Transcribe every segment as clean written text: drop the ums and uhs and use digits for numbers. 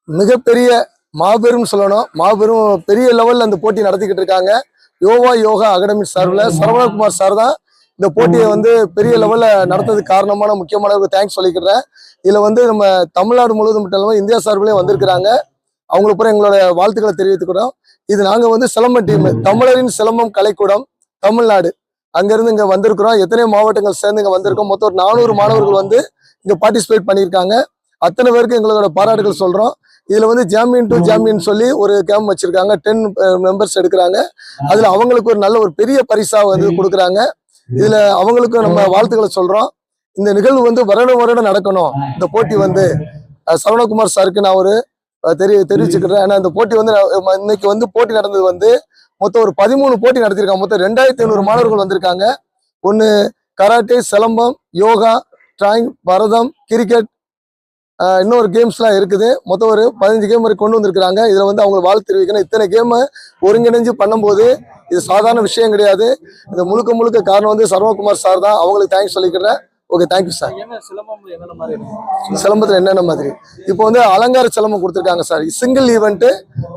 மிகப்பெரிய மாபெரும் சொல்லணும். மாபெரும் பெரிய லெவல்ல அந்த போட்டி நடத்திக்கிட்டு இருக்காங்க. யோகா அகாடமி சார்பில் சரவணகுமார் சார் தான் இந்த போட்டியை வந்து பெரிய லெவல்ல நடத்துறதுக்கு காரணமான முக்கியமான தேங்க்ஸ் சொல்லிக்கிறேன். இதுல வந்து நம்ம தமிழ்நாடு முழுவதும் மட்டும் இல்லாமல் இந்தியா சார்பிலையும் வந்திருக்கிறாங்க. அவங்களுக்கு கூட எங்களோட வாழ்த்துக்களை தெரிவித்துக்கிறோம். இது நாங்க வந்து சிலம்ப டீம், தமிழரின் சிலம்பம் கலைக்கூடம் தமிழ்நாடு, அங்கிருந்து இங்க வந்திருக்கிறோம். எத்தனையோ மாவட்டங்கள் சேர்ந்து இங்க வந்திருக்கோம். மொத்தம் ஒரு 400 மாணவர்கள் வந்து இங்க பார்ட்டிசிபேட் பண்ணியிருக்காங்க. அத்தனை பேருக்கு எங்களோட பாராட்டுகள் சொல்றோம். இதுல வந்து ஜாமியன் டு ஜாமியன் சொல்லி ஒரு கேம்ப் வச்சிருக்காங்க. 10 மெம்பர்ஸ் எடுக்கிறாங்க. அதுல அவங்களுக்கு ஒரு நல்ல ஒரு பெரிய பரிசா வந்து கொடுக்குறாங்க. இதுல அவங்களுக்கு நம்ம வாழ்த்துக்களை சொல்றோம். இந்த நிகழ்வு வந்து வருடம் நடக்கணும். இந்த போட்டி வந்து சரவணகுமார் சாருக்கு நான் ஒரு தெரிவிச்சுக்கிறேன். ஏன்னா இந்த போட்டி வந்து இன்னைக்கு வந்து போட்டி நடந்தது வந்து மொத்தம் ஒரு 13 போட்டி நடத்திருக்காங்க. மொத்தம் 2500 மாணவர்கள் வந்திருக்காங்க. ஒன்னு கராட்டே, சிலம்பம், யோகா, டிராயிங், பரதம், கிரிக்கெட், இன்னொரு கேம்ஸ்லாம் இருக்குது. மொத்தம் ஒரு 15 கேம் வரை கொண்டு வந்திருக்கிறாங்க. இதுல வந்து அவங்க வாழ்த்து தெரிவிக்கணும். இத்தனை கேம் ஒருங்கிணைஞ்சு பண்ணும்போது இது சாதாரண விஷயம் கிடையாது. இது முழுக்க காரணம் வந்து சரவணகுமார் சார் தான். அவங்களுக்கு தேங்க்ஸ் சொல்லிக்கிறேன். Okay, thank you sir. சிலம்பத்துல என்னென்ன மாதிரி இப்போ வந்து அலங்கார சிலம்பம் கொடுத்துருக்காங்க சார். Single event.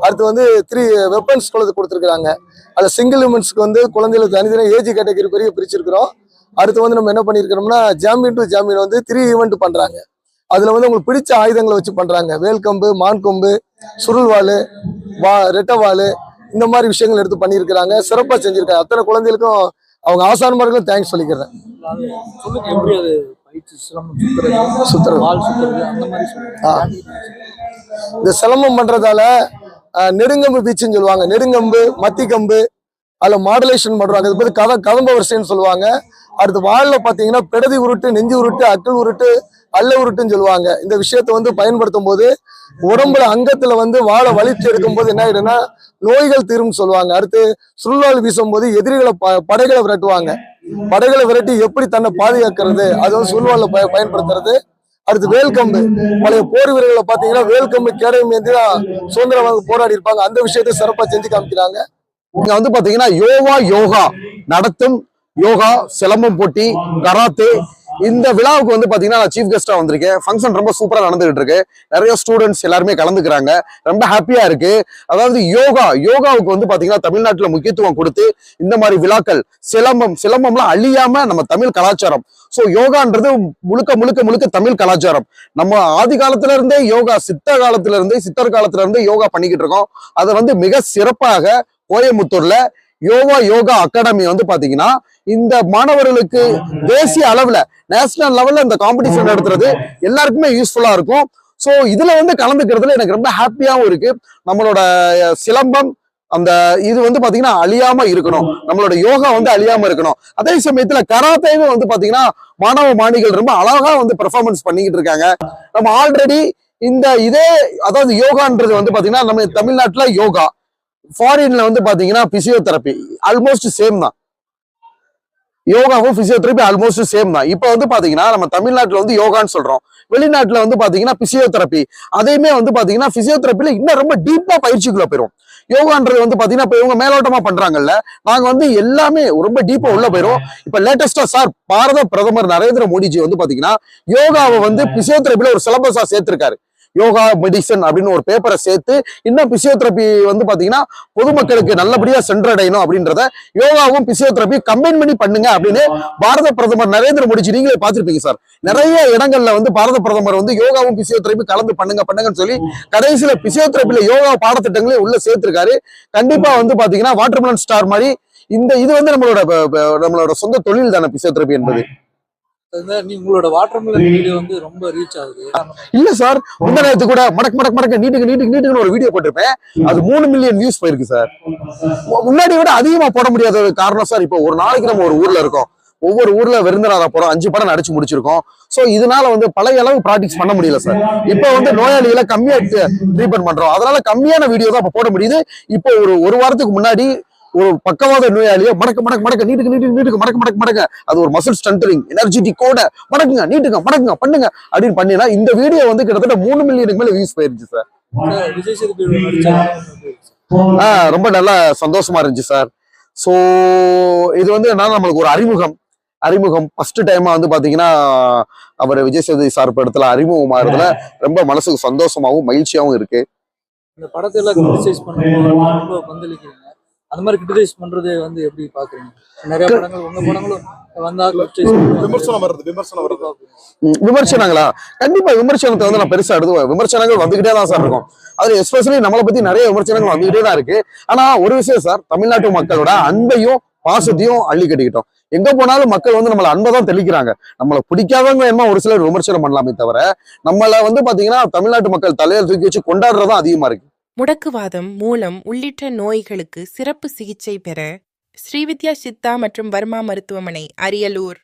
அடுத்து வந்து 3 வெப்பன்ஸ் கொடுத்துருக்காங்க. அதுல சிங்கிள் ஈவெண்ட்ஸ்க்கு வந்து குழந்தைகளுக்கு தனித்தனி ஏஜ் கேட்டகரி பெரிய பிரிச்சிருக்கிறோம். அடுத்து வந்து நம்ம என்ன பண்ணிருக்கிறோம்னா ஜாமியன் டு ஜாமியன் வந்து 3 ஈவெண்ட் பண்றாங்க. அதுல வந்து உங்களுக்கு பிடிச்ச ஆயுதங்களை வச்சு பண்றாங்க. வேல்கம்பு, மான்கொம்பு, சுருள்வாளு, ரெட்டவாளு, இந்த மாதிரி விஷயங்கள் எடுத்து பண்ணியிருக்கிறாங்க. சிறப்பா செஞ்சிருக்காங்க. அத்தனை குழந்தைகளுக்கும் அவங்க ஆசான்மார்களும் தேங்க்ஸ் சொல்லிக்கிறேன். இந்த சிலம்பம் பண்றதால நெடுங்கம்பு பீச்சுன்னு சொல்லுவாங்க. நெடுங்கம்பு, மத்திக்கம்பு, அதுல மாடுலேஷன் பண்றாங்க. இது பத்தி கதம்ப வரிசைன்னு சொல்லுவாங்க. அடுத்து வாழில் பாத்தீங்கன்னா பெடதி உருட்டு, நெஞ்சு உருட்டு, அக்கல் உருட்டு, அல்ல உருட்டுன்னு சொல்லுவாங்க. இந்த விஷயத்த வந்து பயன்படுத்தும் போது உடம்புல அங்கத்துல வந்து வாழை வலிச்சு எடுக்கும் போது என்ன ஆயிடும்னா நோய்கள் தீரும் சொல்லுவாங்க. அடுத்து சுருள்வாள் வீசும் போது எதிரிகளை படைகளை விரட்டுவாங்க. படைகளை விரட்டி எப்படி தன்னை பாதுகாக்கிறது, அது வந்து சுருள்வாள்ல பயன்படுத்துறது. அடுத்து வேல்கம்பு, பழைய போர் வீரர்களை பாத்தீங்கன்னா வேல்கம்பு கேடயம் ஏந்தி தான் சுதந்திரமாக போராடி இருப்பாங்க. அந்த விஷயத்தை சிறப்பா செஞ்சு காமிக்கிறாங்க. இங்க வந்து பாத்தீங்கன்னா யோகா நடத்தும் யோகா, சிலம்பம் போட்டி, கராத்தே, இந்த விழாவுக்கு வந்து பாத்தீங்கன்னா நான் சீஃப் கெஸ்டா வந்திருக்கேன். ஃபங்க்ஷன் ரொம்ப சூப்பரா நடந்துகிட்டு இருக்கு. நிறைய ஸ்டூடெண்ட்ஸ் எல்லாருமே கலந்துக்கிறாங்க. ரொம்ப ஹாப்பியா இருக்கு. அதாவது யோகாவுக்கு வந்து பாத்தீங்கன்னா தமிழ்நாட்டுல முக்கியத்துவம் கொடுத்து இந்த மாதிரி விழாக்கள், சிலம்பம்லாம் அழியாம நம்ம தமிழ் கலாச்சாரம். சோ யோகான்றது முழுக்க தமிழ் கலாச்சாரம். நம்ம ஆதி காலத்துல இருந்தே யோகா, சித்தர் காலத்துல இருந்தே யோகா பண்ணிக்கிட்டு இருக்கோம். அதை வந்து மிக சிறப்பாக கோயம்புத்தூர்ல யோகா அகாடமி வந்து பாத்தீங்கன்னா இந்த மாணவர்களுக்கு தேசிய அளவுல, நேஷனல் லெவல்ல இந்த காம்படிஷன் நடத்துறது எல்லாருக்குமே யூஸ்ஃபுல்லா இருக்கும். சோ இதுல வந்து கலந்துக்கிறதுல எனக்கு ரொம்ப ஹாப்பியாவும் இருக்கு. நம்மளோட சிலம்பம் அந்த இது வந்து பாத்தீங்கன்னா அழியாம இருக்கணும். நம்மளோட யோகா வந்து அழியாம இருக்கணும். அதே சமயத்துல கராத்தேவும் வந்து பாத்தீங்கன்னா மாணவ மாணிகள் ரொம்ப அழகா வந்து பெர்ஃபார்மன்ஸ் பண்ணிக்கிட்டு இருக்காங்க. நம்ம ஆல்ரெடி அதாவது யோகான்றது வந்து பாத்தீங்கன்னா நம்ம தமிழ்நாட்டுல யோகா, ஃபாரின்ல வந்து பாத்தீங்கன்னா பிசியோதெரப்பி ஆல்மோஸ்ட் சேம் தான். யோகாவும் பிசியோதெரப்பி ஆல்மோஸ்ட் சேம் தான். இப்ப வந்து பாத்தீங்கன்னா நம்ம தமிழ்நாட்டுல வந்து யோகான்னு சொல்றோம். வெளிநாட்டுல வந்து பாத்தீங்கன்னா பிசியோதெரப்பி. அதையுமே வந்து பாத்தீங்கன்னா பிசியோதெரப்பில இன்னும் ரொம்ப டீப்பா பயிற்சிக்குள்ள போயிரும். யோகான்றது வந்து பாத்தீங்கன்னா இப்ப இவங்க மேலோட்டமா பண்றாங்கல்ல, நாங்க வந்து எல்லாமே ரொம்ப டீப்பா உள்ள போயிரும். இப்ப லேட்டஸ்டா சார் பாரத பிரதமர் நரேந்திர மோடிஜி வந்து பாத்தீங்கன்னா யோகாவை வந்து பிசியோதெரப்பில ஒரு சிலபஸா சேர்த்திருக்காரு. யோகா மெடிசன் அப்படின்னு ஒரு பேப்பரை சேர்த்து இன்னும் பிசியோதெரப்பி வந்து பாத்தீங்கன்னா பொதுமக்களுக்கு நல்லபடியா சென்றடையணும் அப்படின்றத யோகாவும் பிசியோதெரப்பி கம்பைன் பண்ணி பண்ணுங்க அப்படின்னு பாரத பிரதமர் நரேந்திர மோடிஜி நீங்களே பார்த்திருப்பீங்க சார். நிறைய இடங்கள்ல வந்து பாரத பிரதமர் வந்து யோகாவும் பிசியோதெரப்பி கலந்து பண்ணுங்கன்னு சொல்லி கடைசியில பிசியோதெரப்பில யோகா பாடத்திட்டங்களே உள்ள சேர்த்திருக்காரு. கண்டிப்பா வந்து பாத்தீங்கன்னா வாட்டர்மெலன் ஸ்டார் மாதிரி இது வந்து நம்மளோட சொந்த தொழில் தானே பிசியோதெரப்பி என்பது. உங்களோட வாட்டர்மெலன் வீடியோ வந்து ரொம்ப ரீச் ஆகுது. இல்ல சார், முன்னாடி கூட மடக்கு நீட்டுக்கு ஒரு வீடியோ போட்டிருப்பேன். அது 3 மில்லியன் வியூஸ் போயிருக்கு சார். முன்னாடி விட அதிகமா போட முடியாத காரணம் சார், இப்போ ஒரு நாளைக்கு நம்ம ஒரு ஊர்ல இருக்கோம். ஒவ்வொரு ஊர்ல விருந்தினரா போறோம். 5 படம் நடிச்சு முடிச்சிருக்கோம். சோ இதனால வந்து பழைய அளவு ப்ராக்டிஸ் பண்ண முடியல சார். இப்ப வந்து நோயாளிகளை கம்மியா ட்ரீட்மெண்ட் பண்றோம். அதனால கம்மியான வீடியோ தான் போட முடியுது. இப்போ ஒரு வாரத்துக்கு முன்னாடி ஒரு பக்கவாத நோயாளியோ மடக்க நீட்டுக்கு மடக்க அது ஒரு மசில் ஸ்ட்ரென்தனிங் எனர்ஜெட்டிக்கோட நீட்டுங்க பண்ணுங்க அப்படின்னு பண்ணினா இந்த வீடியோ வந்து கிட்டத்தட்ட 3 மில்லியனுக்கு மேல வியூஸ் போயிருச்சு சார். ரொம்ப நல்லா சந்தோஷமா இருந்துச்சு சார். சோ இது வந்து நம்மளுக்கு ஒரு அறிமுகம். அறிமுகம் ஃபர்ஸ்ட் டைமா வந்து பாத்தீங்கன்னா அவர் விஜய் சேதுபதி சார் படத்துல அறிமுகமாகறதுல ரொம்ப மனசுக்கு சந்தோஷமாவும் மகிழ்ச்சியாவும் இருக்கு. இந்த படத்தை எல்லாம் கிரிட்டிசைஸ் பண்ணும்போது ரொம்ப பந்தளிக்கிறீங்க. அந்த மாதிரி கிரிட்டிசைஸ் பண்றது வந்து எப்படி பாக்குறீங்க? நிறைய படங்கள் உங்க படங்களும் வந்தா விமர்சனம் வருது. விமர்சனங்களா? கண்டிப்பா விமர்சனத்தை வந்து நான் பெருசா எடுத்துவேன். விமர்சனங்கள் வந்துகிட்டே தான் சார் இருக்கும். அதுல எஸ்பெஷலி நம்மளை பத்தி நிறைய விமர்சனங்கள் வந்துகிட்டே தான் இருக்கு. ஆனா ஒரு விஷயம் சார், தமிழ்நாட்டு மக்களோட அன்பையும் பாசத்தையும் அள்ளி கட்டிக்கிட்டோம். எங்க போனாலும் மக்கள் வந்து நம்மள அன்பை தான் தெளிக்கிறாங்க. நம்மளை பிடிக்காதவங்க என்ன ஒரு சிலர் விமர்சனம் பண்ணலாமே தவிர, நம்மள வந்து பாத்தீங்கன்னா தமிழ்நாட்டு மக்கள் தலையில தூக்கி வச்சு கொண்டாடுறதும் அதிகமா இருக்கு. முடக்குவாதம், மூலம் உள்ளிட்ட நோய்களுக்கு சிறப்பு சிகிச்சை பெற ஸ்ரீவித்யா சித்தா மற்றும் வர்மா மருத்துவமனை, அரியலூர்.